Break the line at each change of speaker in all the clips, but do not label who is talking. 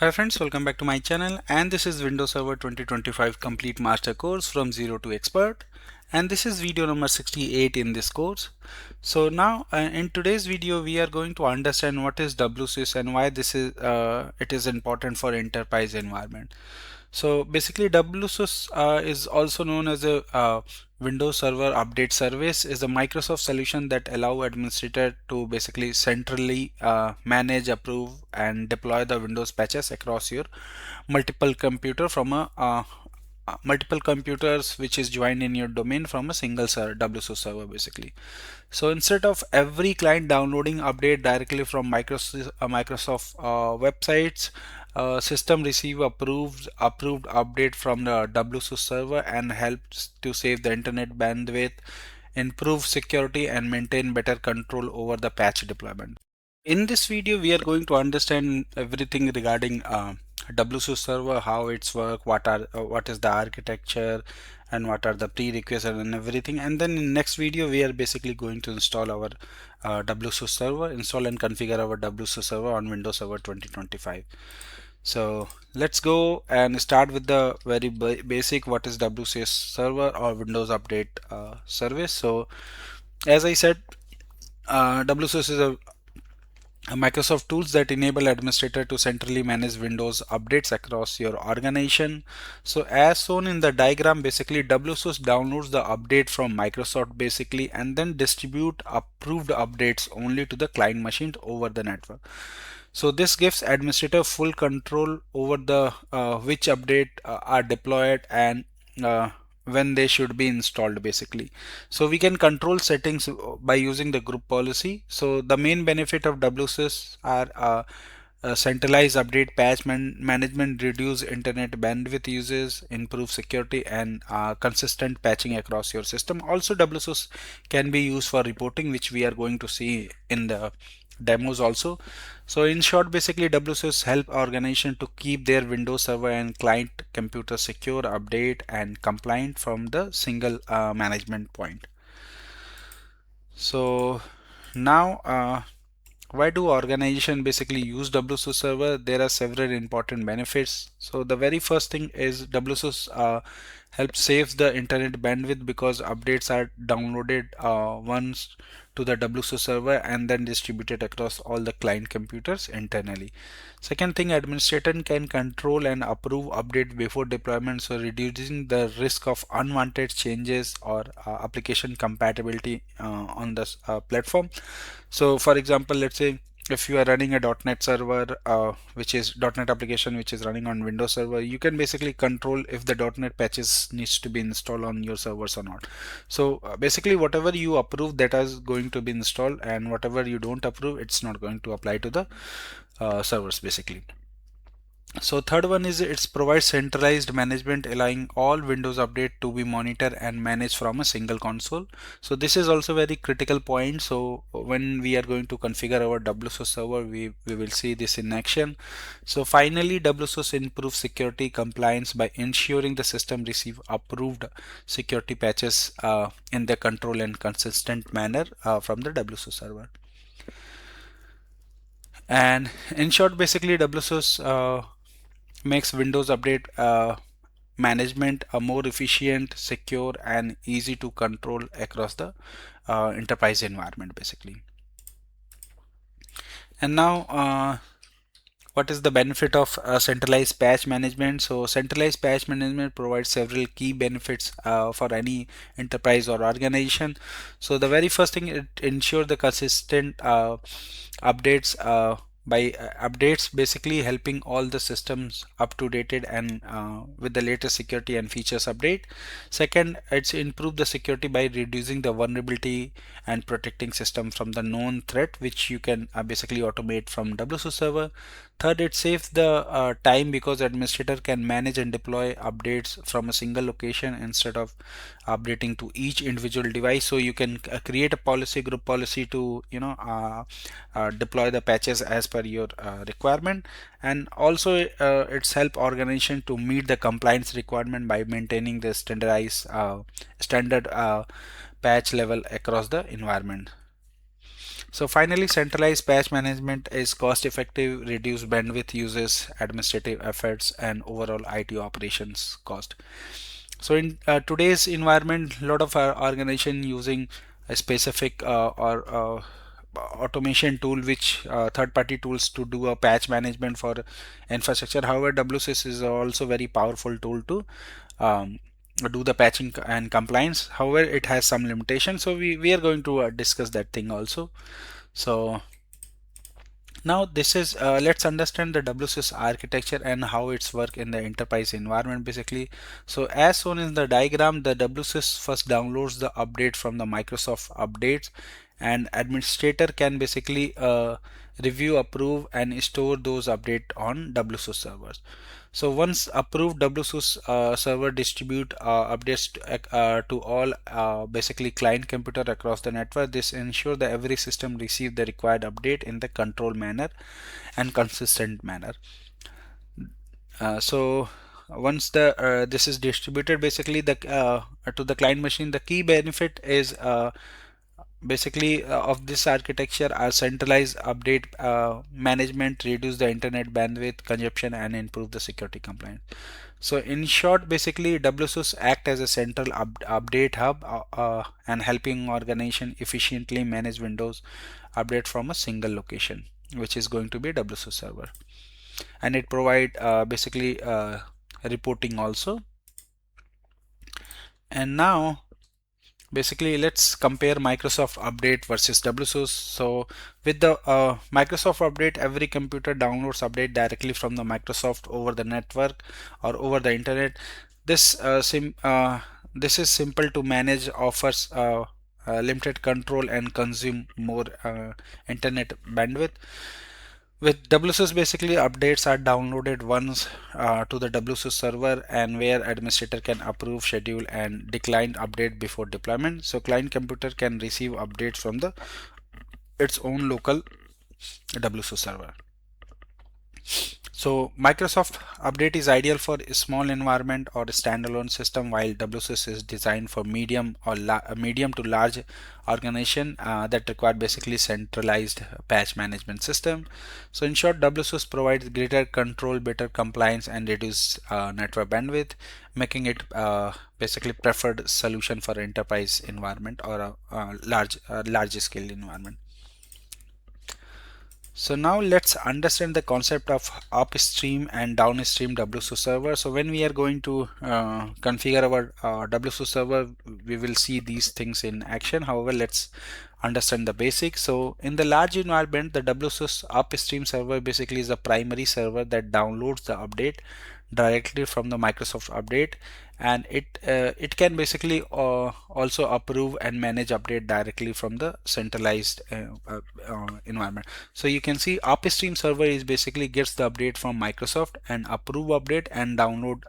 Hi friends, welcome back to my channel, and this is Windows Server 2025 Complete Master Course from Zero to Expert, and this is video number 68 in this course. So now in today's video we are going to understand what is wsys and why this is it is important for enterprise environment. So basically wsus is also known as a Windows Server Update Service, is a Microsoft solution that allow administrator to basically centrally manage, approve and deploy the Windows patches across your multiple computer from a multiple computers which is joined in your domain from a single server, wsus server basically. So instead of every client downloading update directly from Microsoft websites, system receive approved update from the wsus server and helps to save the internet bandwidth, improve security and maintain better control over the patch deployment. In this video, we are going to understand everything regarding wsus server, how it's work, what is the architecture, and what are the prerequisites and everything. And then in next video, we are basically going to install our wsus server, install and configure our wsus server on Windows Server 2025. So let's go and start with the very basic. What is wsus server or Windows Update Service? So as I said, wsus is a Microsoft tools that enable administrator to centrally manage Windows updates across your organization. So as shown in the diagram, basically wsus downloads the update from Microsoft basically and then distribute approved updates only to the client machine over the network. So this gives administrator full control over the which update are deployed and when they should be installed basically. So we can control settings by using the group policy. So the main benefit of wsus are centralized update patch management, reduce internet bandwidth uses, improve security and consistent patching across your system. Also wsus can be used for reporting, which we are going to see in the demos also. So in short, basically wsus help organization to keep their Windows Server and client computer secure, update and compliant from the single management point. So now why do organization basically use wsus server? There are several important benefits. So the very first thing is wsus helps save the internet bandwidth because updates are downloaded once to the wsus server and then distributed across all the client computers internally. Second thing, administrator can control and approve update before deployment, so reducing the risk of unwanted changes or application compatibility on the platform. So for example, let's say if you are running a .NET server, which is .NET application which is running on Windows Server, you can basically control if the .NET patches needs to be installed on your servers or not. So basically whatever you approve, that is going to be installed, and whatever you don't approve, it's not going to apply to the servers basically. So third one is it provides centralized management, allowing all Windows update to be monitored and managed from a single console. So this is also very critical point. So when we are going to configure our wsus server, we will see this in action. So finally, wsus improves security compliance by ensuring the system receive approved security patches in the control and consistent manner from the wsus server. And in short, basically wsus makes Windows update management a more efficient, secure and easy to control across the enterprise environment basically. And now what is the benefit of centralized patch management? So centralized patch management provides several key benefits for any enterprise or organization. So the very first thing, it ensures the consistent updates by updates basically helping all the systems up to dated and with the latest security and features update. Second, it's improve the security by reducing the vulnerability and protecting system from the known threat, which you can basically automate from wsus server. Third, it saves the time because administrator can manage and deploy updates from a single location instead of updating to each individual device. So you can create a policy, group policy to deploy the patches as per your requirement. And also it's help organization to meet the compliance requirement by maintaining the standardized standard patch level across the environment. So finally, centralized patch management is cost effective, reduce bandwidth uses, administrative efforts, and overall IT operations cost. So in today's environment, a lot of our organization using a specific or automation tool, which third-party tools to do a patch management for infrastructure. However, WSUS is also very powerful tool to um, do the patching and compliance. However, it has some limitations. So we are going to discuss that thing also. So now this is let's understand the WSUS architecture and how it's work in the enterprise environment basically. So as shown in the diagram, the WSUS first downloads the update from the Microsoft updates, and administrator can basically review, approve, and store those update on WSUS servers. So once approved, WSUS server distribute updates to all basically client computer across the network. This ensure that every system receive the required update in the control manner and consistent manner. So once the this is distributed basically the to the client machine, the key benefit is basically of this architecture are centralized update management, reduce the internet bandwidth consumption, and improve the security compliance. So in short, basically WSUS act as a central update hub and helping organization efficiently manage Windows update from a single location, which is going to be a WSUS server, and it provide basically reporting also. And now basically let's compare Microsoft update versus WSUS. So with the Microsoft update, every computer downloads update directly from the Microsoft over the network or over the internet. This this is simple to manage, offers limited control, and consume more internet bandwidth. With WSUS, basically updates are downloaded once to the WSUS server, and where administrator can approve, schedule, and decline update before deployment. So client computer can receive updates from the its own local WSUS server. So Microsoft update is ideal for a small environment or a standalone system, while WSUS is designed for medium or medium to large organization that require basically centralized patch management system. So in short, WSUS provides greater control, better compliance, and reduce network bandwidth, making it basically preferred solution for enterprise environment or a large scale environment. So now let's understand the concept of upstream and downstream WSUS server. So when we are going to configure our WSUS server, we will see these things in action. However, let's understand the basics. So in the large environment, the WSUS upstream server basically is a primary server that downloads the update directly from the Microsoft update, and it can basically also approve and manage update directly from the centralized environment. So you can see Upstream server is basically gets the update from Microsoft and approve update and download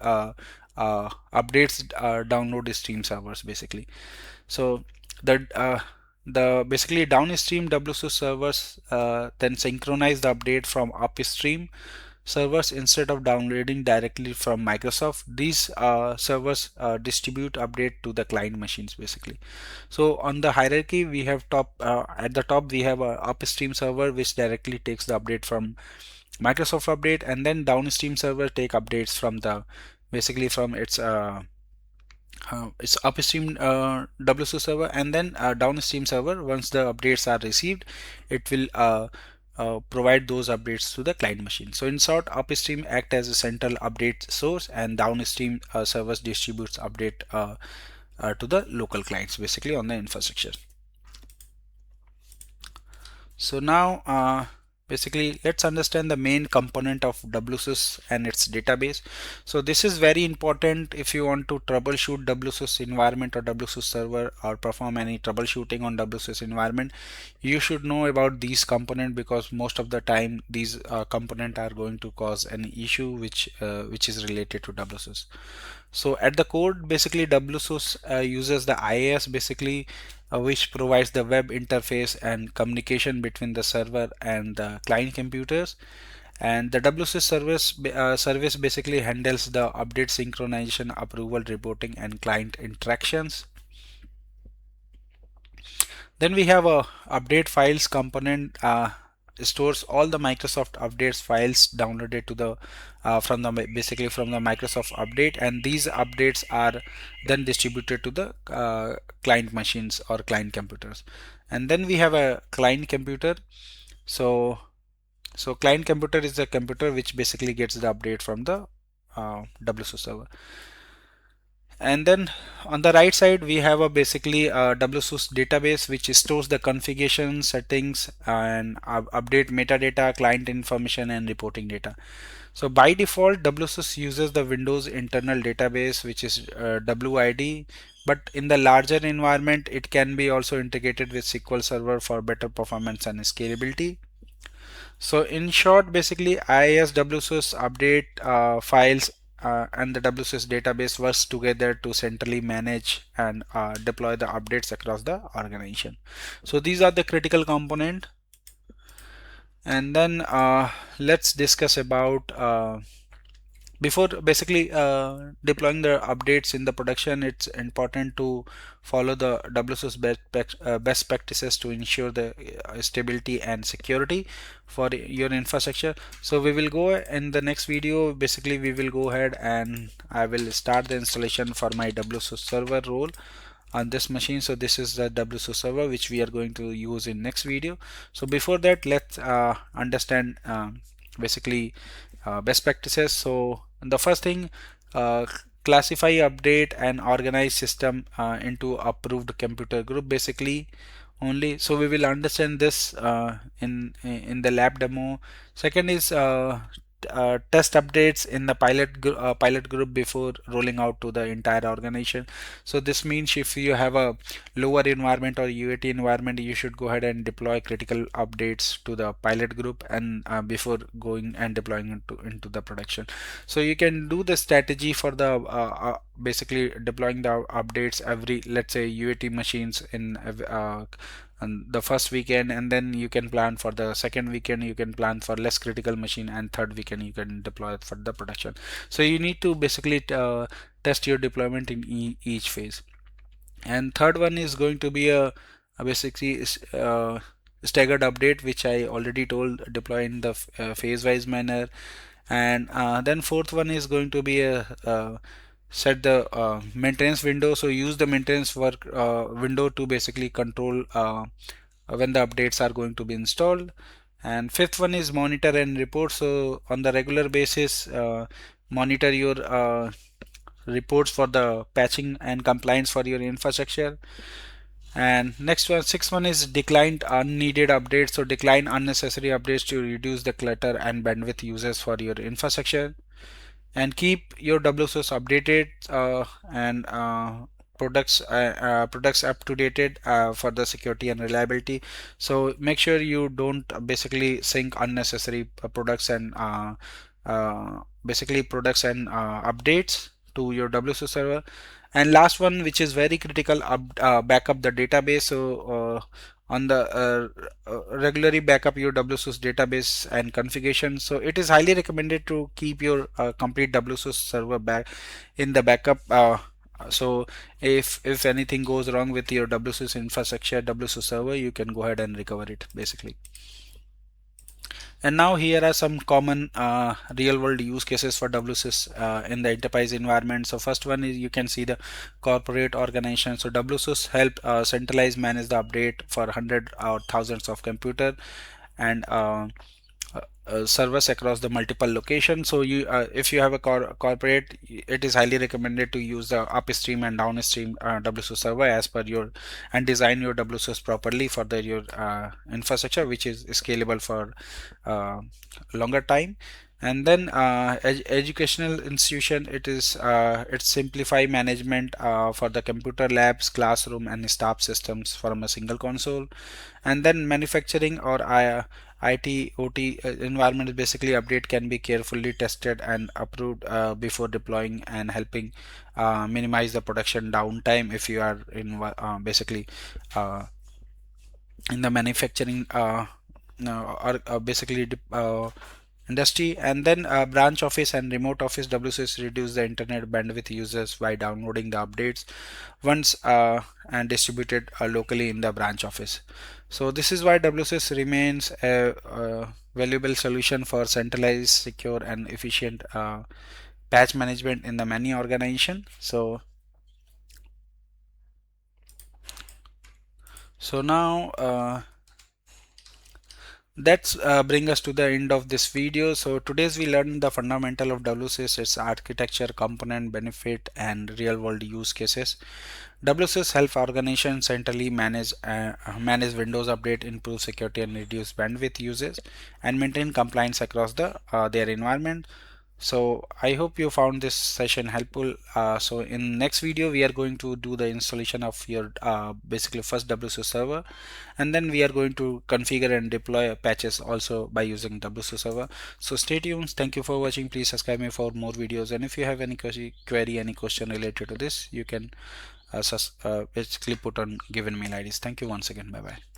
updates download stream servers basically. So the basically downstream WSUS servers then synchronize the update from upstream servers instead of downloading directly from Microsoft. These servers distribute update to the client machines basically. So on the hierarchy, we have at the top we have a upstream server which directly takes the update from Microsoft update, and then downstream server take updates from the basically from its upstream WSUS server, and then downstream server, once the updates are received, it will provide those updates to the client machine. So in short, upstream act as a central update source, and downstream servers distributes update to the local clients basically on the infrastructure. So now basically let's understand the main component of WSUS and its database. So this is very important if you want to troubleshoot WSUS environment or WSUS server or perform any troubleshooting on WSUS environment. You should know about these components, because most of the time these components are going to cause an issue which is related to WSUS. So at the core, basically WSUS uses the IIS basically, which provides the web interface and communication between the server and the client computers. And the WSUS service basically handles the update synchronization, approval, reporting, and client interactions. Then we have a update files component, stores all the Microsoft updates files downloaded to the from the basically from the Microsoft update, and these updates are then distributed to the client machines or client computers. And then we have a client computer. So client computer is the computer which basically gets the update from the wsus server. And then on the right side we have a basically a wsus database which stores the configuration settings and update metadata, client information, and reporting data. So by default wsus uses the Windows internal database, which is WID, but in the larger environment it can be also integrated with SQL Server for better performance and scalability. So in short, basically IIS update files and the wsus database works together to centrally manage and deploy the updates across the organization. So these are the critical component. And then let's discuss about before basically deploying the updates in the production. It's important to follow the wsus best practices to ensure the stability and security for your infrastructure. So we will go in the next video. Basically we will go ahead and I will start the installation for my wsus server role on this machine. So this is the wsus server which we are going to use in next video. So before that, let's understand basically best practices. So the first thing, uh, classify, update, and organize system into approved computer group basically only. So we will understand this in the lab demo. Second is test updates in the pilot group before rolling out to the entire organization. So this means if you have a lower environment or UAT environment, you should go ahead and deploy critical updates to the pilot group and before going and deploying into the production. So you can do the strategy for the basically deploying the updates every, let's say, UAT machines in and the first weekend, and then you can plan for the second weekend, you can plan for less critical machine, and third weekend you can deploy it for the production. So you need to basically test your deployment in each phase. And third one is going to be a basically staggered update, which I already told, deploy in the phase wise manner. And then fourth one is going to be a set the maintenance window. So use the maintenance work window to basically control when the updates are going to be installed. And fifth one is monitor and report. So on the regular basis, monitor your reports for the patching and compliance for your infrastructure. And next one, sixth one is declined unneeded updates. So decline unnecessary updates to reduce the clutter and bandwidth uses for your infrastructure. And keep your wsus updated and products up to date for the security and reliability. So make sure you don't basically sync unnecessary products and basically products and updates to your wsus server. And last one, which is very critical, backup the database. So on the regularly backup your wsus database and configuration. So it is highly recommended to keep your complete wsus server back in the backup. So if anything goes wrong with your wsus infrastructure, wsus server, you can go ahead and recover it basically. And now here are some common real world use cases for wsus in the enterprise environment. So first one is, you can see the corporate organization. So wsus help centralize manage the update for hundred or thousands of computer and servers across the multiple locations. So you if you have a corporate, it is highly recommended to use the upstream and downstream wsus server as per your, and design your wsus properly for the your infrastructure, which is scalable for longer time. And then educational institution, it is it simplify management for the computer labs, classroom, and staff systems from a single console. And then manufacturing or IT OT environment, basically update can be carefully tested and approved before deploying, and helping minimize the production downtime if you are in basically in the manufacturing or basically industry. And then branch office and remote office, wsus reduce the internet bandwidth users by downloading the updates once and distributed locally in the branch office. So this is why wsus remains a valuable solution for centralized, secure and efficient patch management in the many organization. So now that's bring us to the end of this video. So today's we learned the fundamental of wsus, its architecture, component, benefit and real world use cases. wsus help organizations centrally manage Windows update, improve security and reduce bandwidth usage, and maintain compliance across their environment. So I hope you found this session helpful. So in next video we are going to do the installation of your basically first wsus server, and then we are going to configure and deploy patches also by using wsus server. So stay tuned. Thank you for watching. Please subscribe me for more videos, and if you have any query, any question related to this, you can basically put on given mail IDs. Thank you once again. Bye bye.